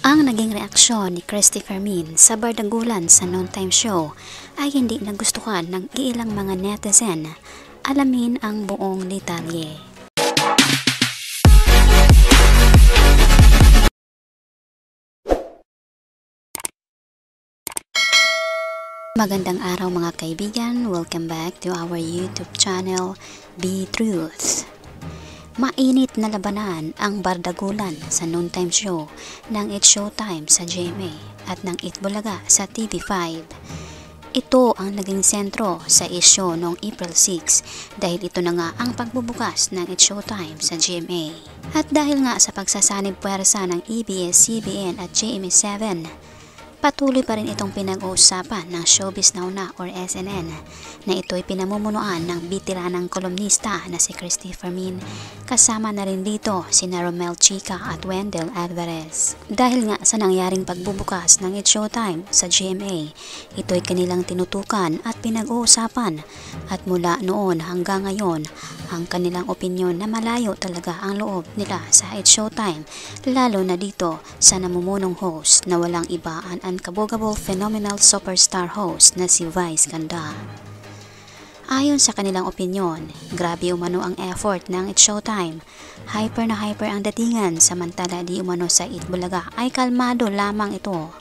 Ang naging reaksyon ni Christopher Min sa bardagulan sa noontime show ay hindi nagustuhan ng ilang mga netizen. Alamin ang buong detalye. Magandang araw mga kaibigan, welcome back to our YouTube channel, Be Truth. Mainit na labanan ang bardagulan sa noontime show ng It's Showtime sa GMA at ng Itbulaga sa TV5. Ito ang naging sentro sa isyu noong April 6 dahil ito na nga ang pagbubukas ng It's Showtime sa GMA. At dahil nga sa pagsasanib puwersa ng ABS-CBN at GMA7, patuloy pa rin itong pinag-uusapan ng Showbiz Now Na or SNN na ito'y pinamumunuan ng bitiranang kolumnista na si Christopher Min, kasama na rin dito sina Romel Chica at Wendell Alvarez. Dahil nga sa nangyaring pagbubukas ng It's Showtime sa GMA, ito'y kanilang tinutukan at pinag-uusapan at mula noon hanggang ngayon ang kanilang opinyon na malayo talaga ang loob nila sa It's Showtime, lalo na dito sa namumunong host na walang iba ang unkabogable phenomenal superstar host na si Vice Ganda. Ayon sa kanilang opinyon, grabe umano ang effort ng It's Showtime. Hyper na hyper ang datingan, samantala di umano sa Itbulaga ay kalmado lamang ito.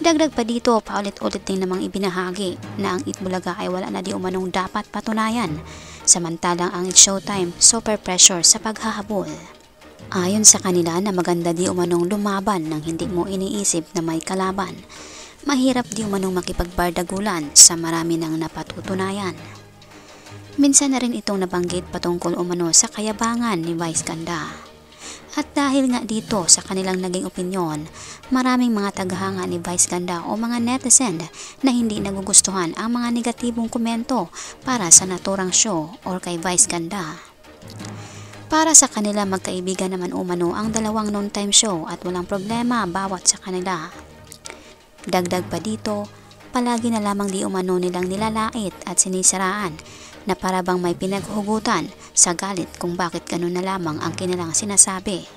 Dagdag pa dito, paulit-ulit din namang ibinahagi na ang Itbulaga ay wala na di umanong dapat patunayan, samantalang ang It's Showtime super pressure sa paghahabol. Ayon sa kanila na maganda di umanong lumaban nang hindi mo iniisip na may kalaban. Mahirap di umanong makipagbardagulan sa marami ng napatutunayan. Minsan na rin itong nabanggit patungkol umano sa kayabangan ni Vice Ganda. At dahil nga dito sa kanilang naging opinyon, maraming mga tagahanga ni Vice Ganda o mga netizen na hindi nagugustuhan ang mga negatibong komento para sa naturang show or kay Vice Ganda. Para sa kanila magkaibigan naman umano ang dalawang noontime show at walang problema bawat sa kanila. Dagdag pa dito, palagi na lamang di umano nilang nilalait at sinisiraan na para bang may pinaghugutan sa galit kung bakit ganun na lamang ang kanilang sinasabi.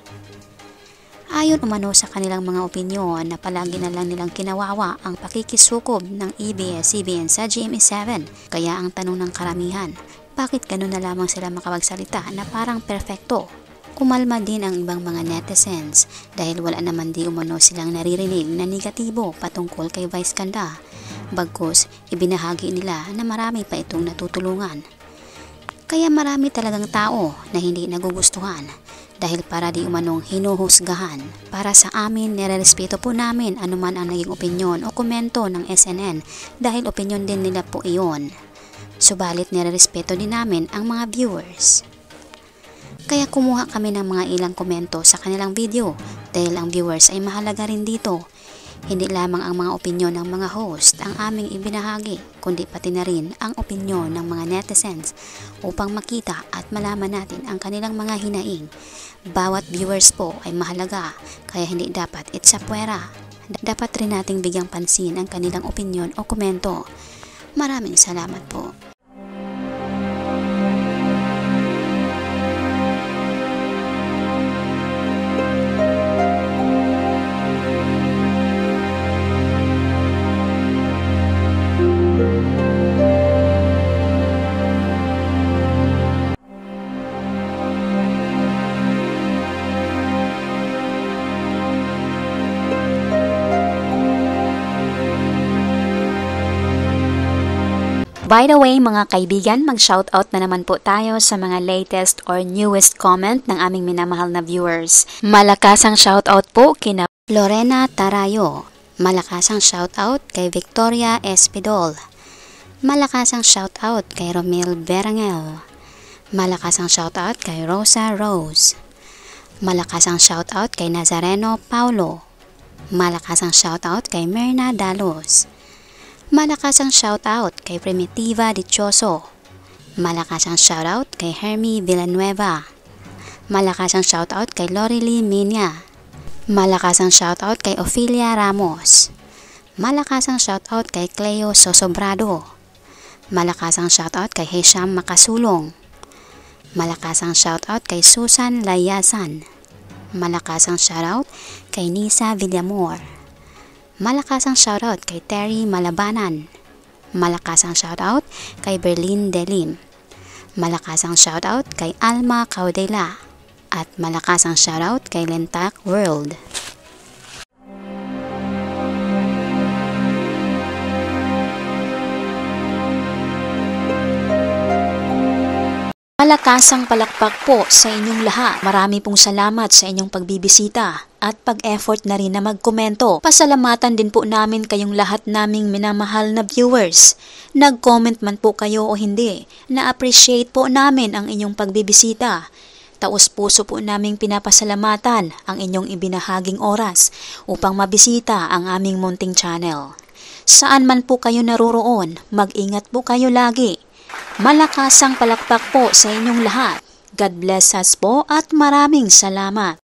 Ayon umano sa kanilang mga opinyon na palagi na lang nilang kinawawa ang pakikisukob ng ABS-CBN sa GMA7, kaya ang tanong ng karamihan, bakit ganun na lamang sila makapagsalita na parang perfecto? Kumalma din ang ibang mga netizens dahil wala naman di umano silang naririnig na negatibo patungkol kay Vice Ganda. Bagkus, ibinahagi nila na marami pa itong natutulungan. Kaya marami talagang tao na hindi nagugustuhan dahil para di umanong hinuhusgahan. Para sa amin, nirerespeto po namin anuman ang naging opinyon o komento ng SNN dahil opinyon din nila po iyon. Subalit nirerespeto din namin ang mga viewers. Kaya kumuha kami ng mga ilang komento sa kanilang video dahil ang viewers ay mahalaga rin dito. Hindi lamang ang mga opinyon ng mga host ang aming ibinahagi, kundi pati na rin ang opinyon ng mga netizens upang makita at malaman natin ang kanilang mga hinaing. Bawat viewers po ay mahalaga, kaya hindi dapat itsapwera. Dapat rin nating bigyang pansin ang kanilang opinyon o komento. Maraming salamat po. By the way mga kaibigan, mag-shoutout na naman po tayo sa mga latest or newest comment ng aming minamahal na viewers. Malakasang shoutout po kina Lorena Tarayo. Malakasang shoutout kay Victoria Espidol. Malakasang shoutout kay Romel Berangel. Malakasang shoutout kay Rosa Rose. Malakasang shoutout kay Nazareno Paulo. Malakasang shoutout kay Myrna Dalos. Malakasang shoutout kay Primitiva Dichoso. Malakasang shoutout kay Hermie Villanueva. Malakasang shoutout kay Lorely Minya. Malakasang shoutout kay Ophelia Ramos. Malakasang shoutout kay Cleo Sosobrado. Malakasang shoutout kay Hisham Makasulong. Malakasang shoutout kay Susan Layasan. Malakasang shoutout kay Nisa Villamor. Malakas ang shoutout kay Terry Malabanan. Malakas ang shoutout kay Berlin Delim. Malakas ang shoutout kay Alma Caudela. At malakas ang shoutout kay Lentak World. Malakasang palakpak po sa inyong lahat. Marami pong salamat sa inyong pagbibisita at pag-effort na rin na magkomento. Pasalamatan din po namin kayong lahat naming minamahal na viewers. Nag-comment man po kayo o hindi, na-appreciate po namin ang inyong pagbibisita. Taos puso po naming pinapasalamatan ang inyong ibinahaging oras upang mabisita ang aming munting channel. Saan man po kayo naroroon, mag-ingat po kayo lagi. Malakasang palakpak po sa inyong lahat. God bless us po at maraming salamat.